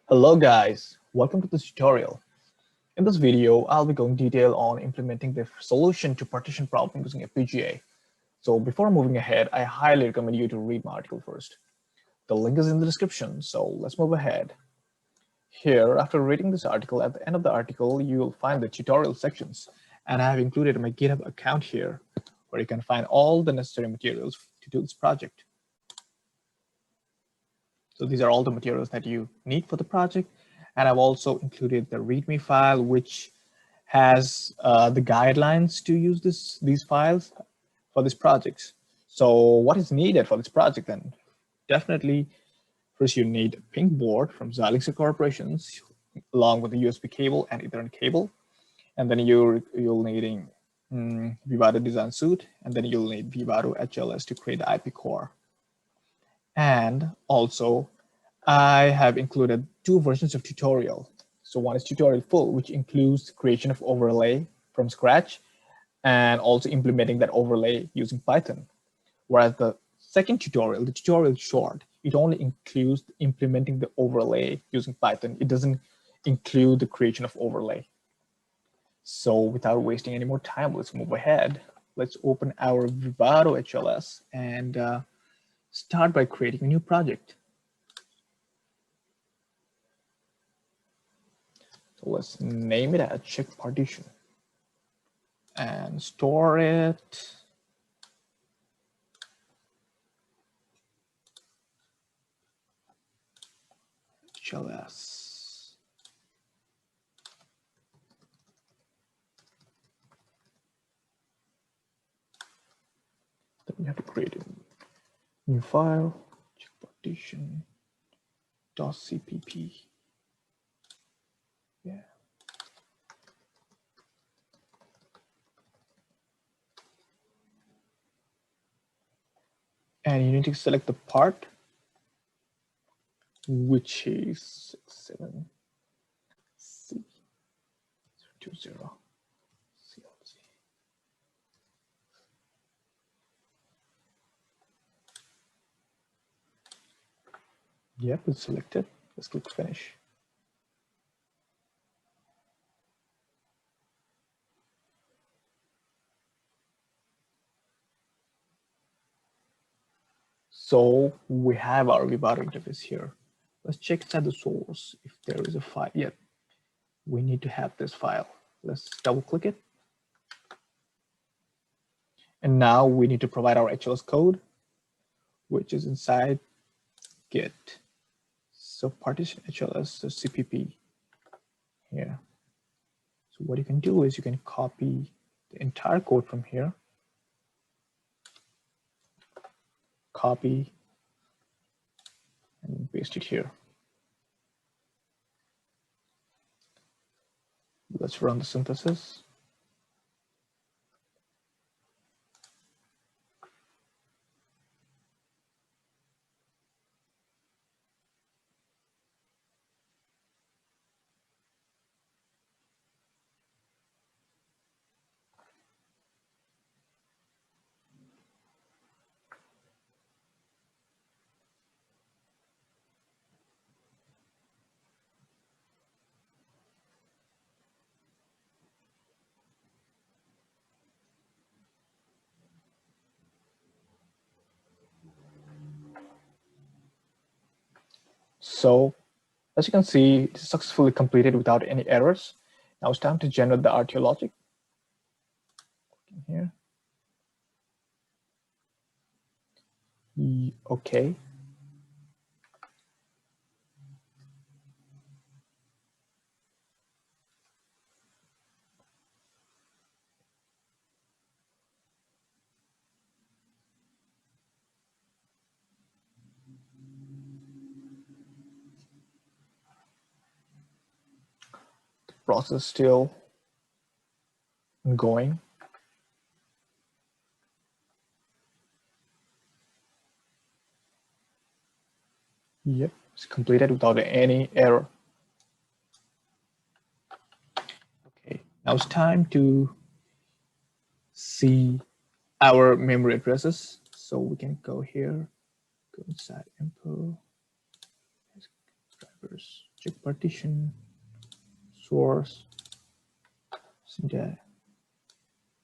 Hello guys, welcome to this tutorial. In this video, I'll be going detail on implementing the solution to partition problem using FPGA. So before moving ahead, I highly recommend you to read my article first. The link is in the description, so let's move ahead. Here, after reading this article, at the end of the article, you will find the tutorial sections, and I have included my GitHub account here, where you can find all the necessary materials to do this project. So these are all the materials that you need for the project. And I've also included the README file, which has the guidelines to use these files for this project. So what is needed for this project then? Definitely, first you need a PYNQ board from Xilinx Inc, along with a USB cable and Ethernet cable. And then you'll need Vivado design suite, and then you'll need Vivado HLS to create the IP core. And also, I have included two versions of tutorial. So one is tutorial full, which includes creation of overlay from scratch and also implementing that overlay using Python. Whereas the second tutorial, the tutorial short, it only includes implementing the overlay using Python. It doesn't include the creation of overlay. So without wasting any more time, let's move ahead. Let's open our Vivado HLS and start by creating a new project. So let's name it as check partition and store it. HLS. Then we have to create a new file, check partition .cpp. Yeah. And you need to select the part, which is 67C20 CLC. Yep, it's selected. Let's click finish. So we have our Vivado interface here. Let's check inside the source if there is a file. Yep, we need to have this file. Let's double click it. And now we need to provide our HLS code, which is inside Git. So partition HLS, so CPP here. So what you can do is you can copy the entire code from here, copy, and paste it here. Let's run the synthesis. So as you can see, it is successfully completed without any errors. Now it's time to generate the Rtologic. Here. Okay. The process still going. Yep, it's completed without any error. Okay, now it's time to see our memory addresses. So we can go here, go inside info, drivers, check partition, source,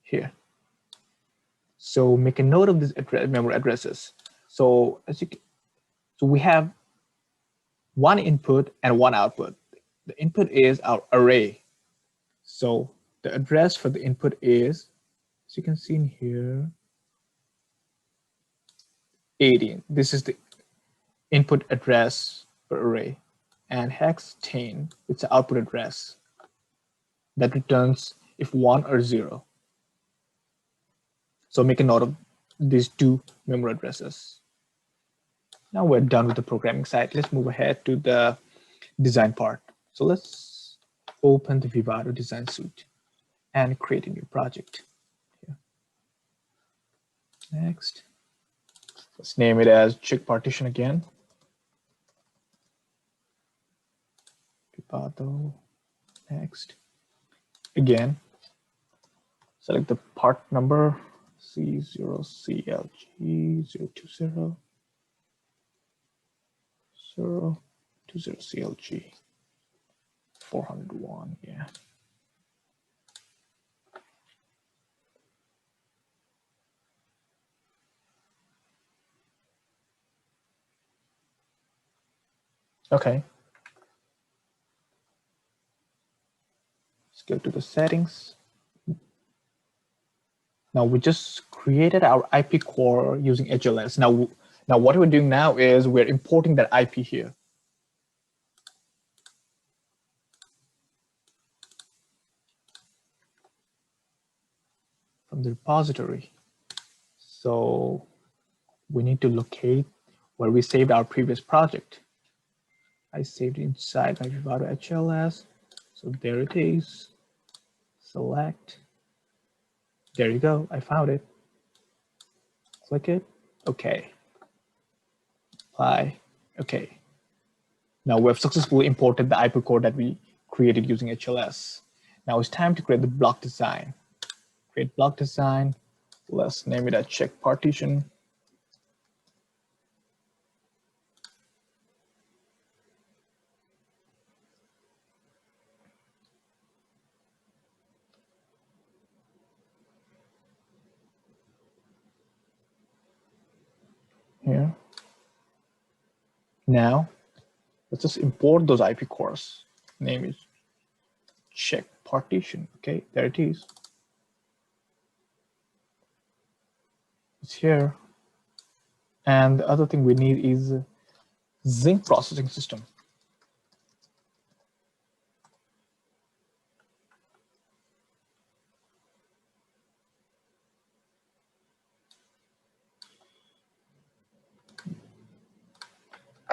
here. So make a note of this memory addresses. So so we have one input and one output. The input is our array. So the address for the input is, as you can see in here, 18. This is the input address for array, and hex 10, it's the output address that returns if 1 or 0. So make a note of these two memory addresses. Now we're done with the programming side. Let's move ahead to the design part. So let's open the Vivado design suite and create a new project. Here. Next, let's name it as check partition again. Vivado. Next, again, select the part number C0CLG020. 020CLG 401, yeah. Okay. Let's go to the settings. Now we just created our IP core using HLS. Now what we're doing now is we're importing that IP here. From the repository. So we need to locate where we saved our previous project. I saved it inside my Vivado HLS. So there it is. Select. There you go. I found it. Click it. Okay. Apply. Okay. Now we've successfully imported the IP core that we created using HLS. Now it's time to create the block design. Create block design. Let's name it a check partition. Here. Now, let's just import those IP cores. Name is check partition. Okay, there it is. It's here. And the other thing we need is Zinc processing system.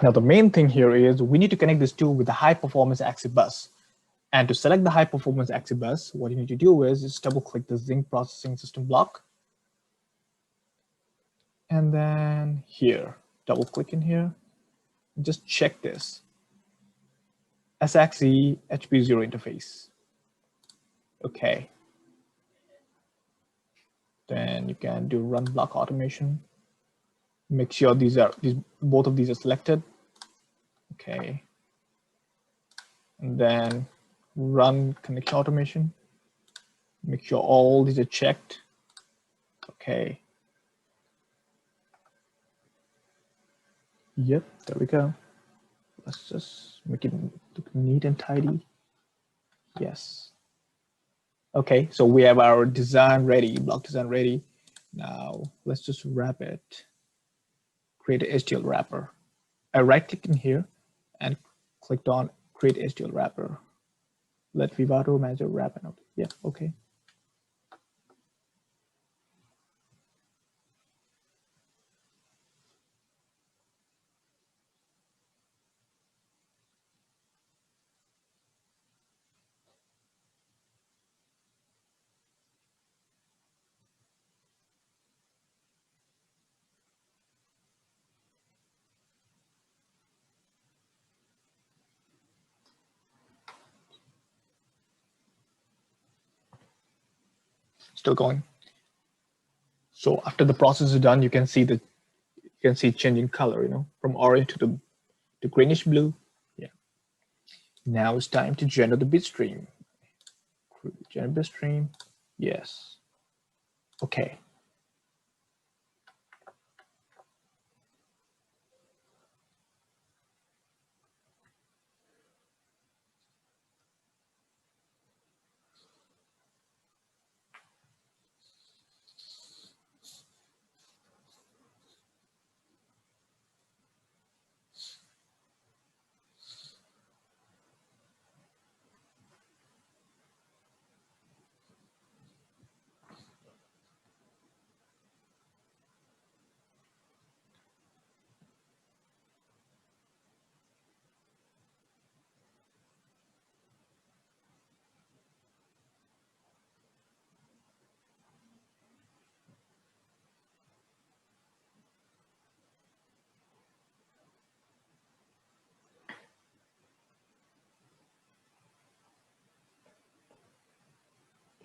Now the main thing here is we need to connect this tool with the high performance Axi bus. And to select the high performance Axi bus, what you need to do is just double click the Zinc processing system block. And then here, double click in here, just check this. SXE HP0 interface. Okay. Then you can do run block automation. Make sure both of these are selected. Okay. And then run connection automation. Make sure all these are checked. Okay. Yep, there we go. Let's just make it look neat and tidy. Yes. Okay, so we have our design ready, block design ready. Now let's just wrap it. Create an Hdl wrapper. I right click in here and clicked on create Hdl wrapper. Let Vivado manager wrap it out. Yeah, okay. Still going. So after the process is done, you can see changing color, from orange to greenish blue. Yeah. Now it's time to generate the bit stream. Generate bit stream. Yes. Okay.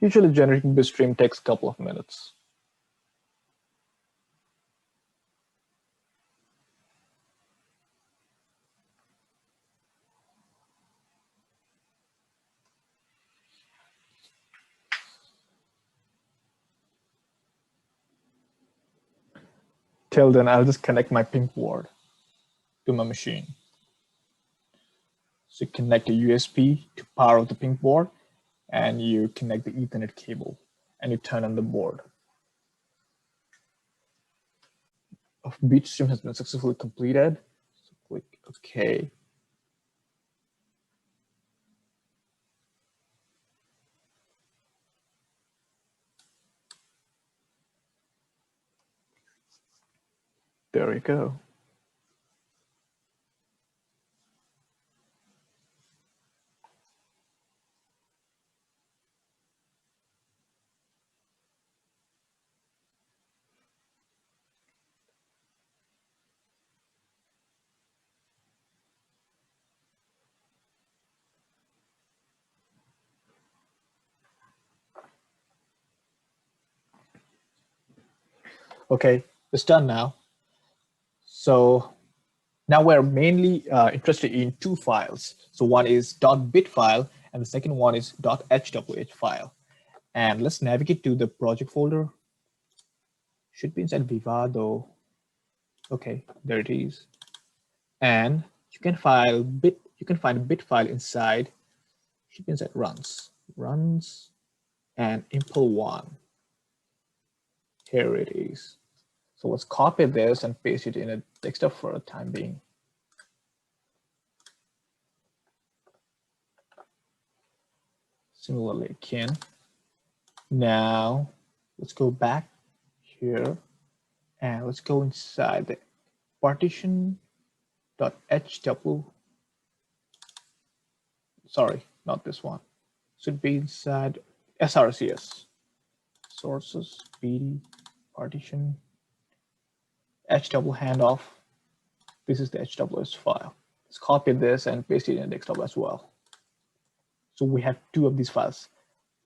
Usually generating bit stream takes a couple of minutes. Till then, I'll just connect my PYNQ board to my machine. So you connect a USB to power the PYNQ board, and you connect the Ethernet cable, and you turn on the board. A bit stream has been successfully completed. So click OK. There you go. Okay, it's done now. So now we're mainly interested in two files. So one is .bit file, and the second one is .hwh file. And let's navigate to the project folder. Should be inside Viva though. Okay, there it is. And you can find a bit file inside. Should be inside runs, and impl1. Here it is. So let's copy this and paste it in a desktop for the time being. Similarly again. Now let's go back here and let's go inside the partition.hw. Sorry, not this one. Should be inside srcs. Sources, bd, partition, HW handoff. This is the HWS file. Let's copy this and paste it in the desktop as well. So we have two of these files.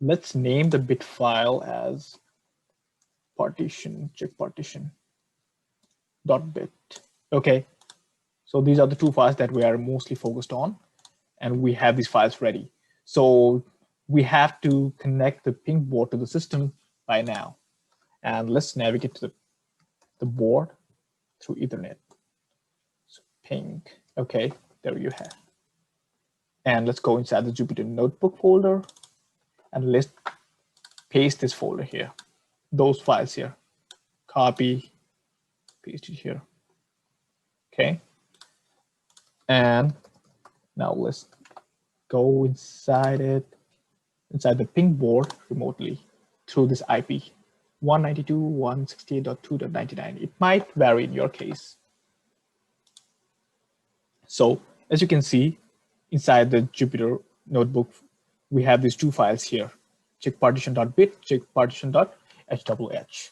Let's name the bit file as partition, check partition .bit. Okay, so these are the two files that we are mostly focused on, and we have these files ready. So we have to connect the PYNQ board to the system by now. And let's navigate to the board through Ethernet. So PYNQ, okay, there you have. And let's go inside the Jupyter Notebook folder, and let's paste this folder here, those files here. Copy, paste it here. Okay. And now let's go inside the PYNQ board remotely through this IP 192.168.2.99. It might vary in your case. So as you can see, inside the Jupyter Notebook, we have these two files here, check partition.bit, check partition.hwh.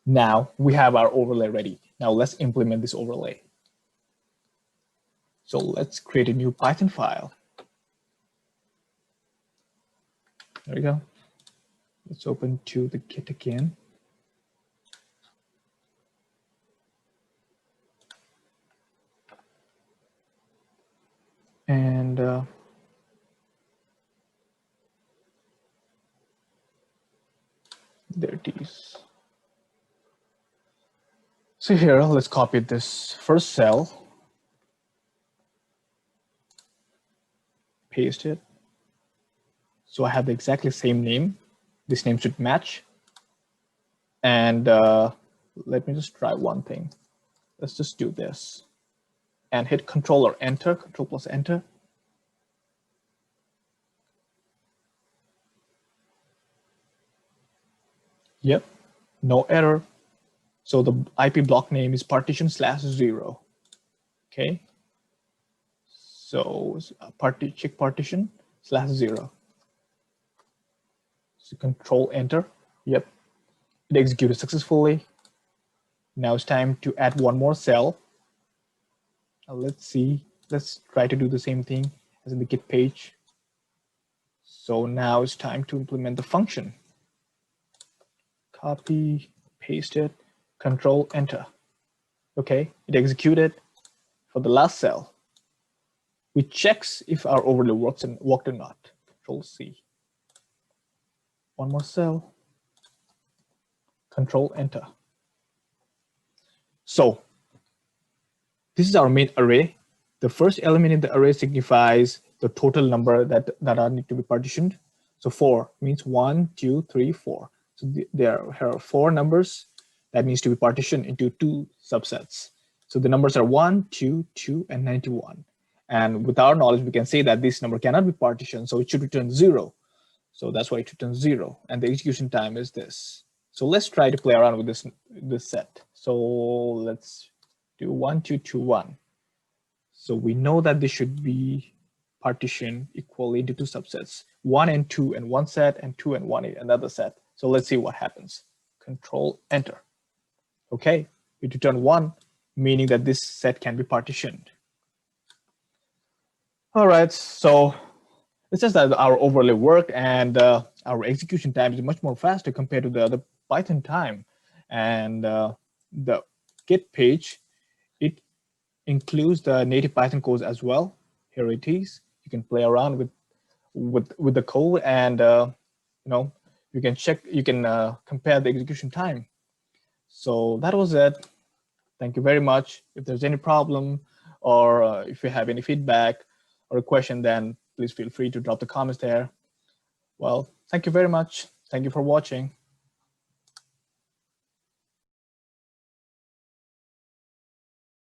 Now we have our overlay ready. Now let's implement this overlay. So let's create a new Python file. There we go. Let's open to the Git again. And There it is. So here, let's copy this first cell, paste it. So I have the exactly same name. This name should match. And let me just try one thing. Let's just do this and hit Control or Enter, Control plus Enter. Yep, no error. So the IP block name is partition/0. Okay. So check partition/0. So Control Enter. Yep, it executed successfully. Now it's time to add one more cell. Let's see. Let's try to do the same thing as in the Git page. So now it's time to implement the function. Copy, paste it, Control Enter. Okay, it executed for the last cell, which checks if our overlay worked or not. Control C. One more cell. Control Enter. So this is our main array. The first element in the array signifies the total number that need to be partitioned. So 4 means 1, 2, 3, 4. So there are 4 numbers that needs to be partitioned into 2 subsets. So the numbers are 1, 2, 2, and 91. And with our knowledge, we can say that this number cannot be partitioned, so it should return 0. So that's why it returns 0. And the execution time is this. So let's try to play around with this set. So let's do 1, 2, 2, 1. So we know that this should be partitioned equally into 2 subsets, 1 and 2 in one set, and 2 and 1 in another set. So let's see what happens. Control Enter. Okay, it returned 1, meaning that this set can be partitioned. All right, so it's just that our overlay worked, and our execution time is much more faster compared to the other Python time. And the Git page, it includes the native Python code as well. Here it is. You can play around with the code, and you can check. You can compare the execution time. So that was it. Thank you very much. If there's any problem, or if you have any feedback or a question, then please feel free to drop the comments there. Well, thank you very much. Thank you for watching.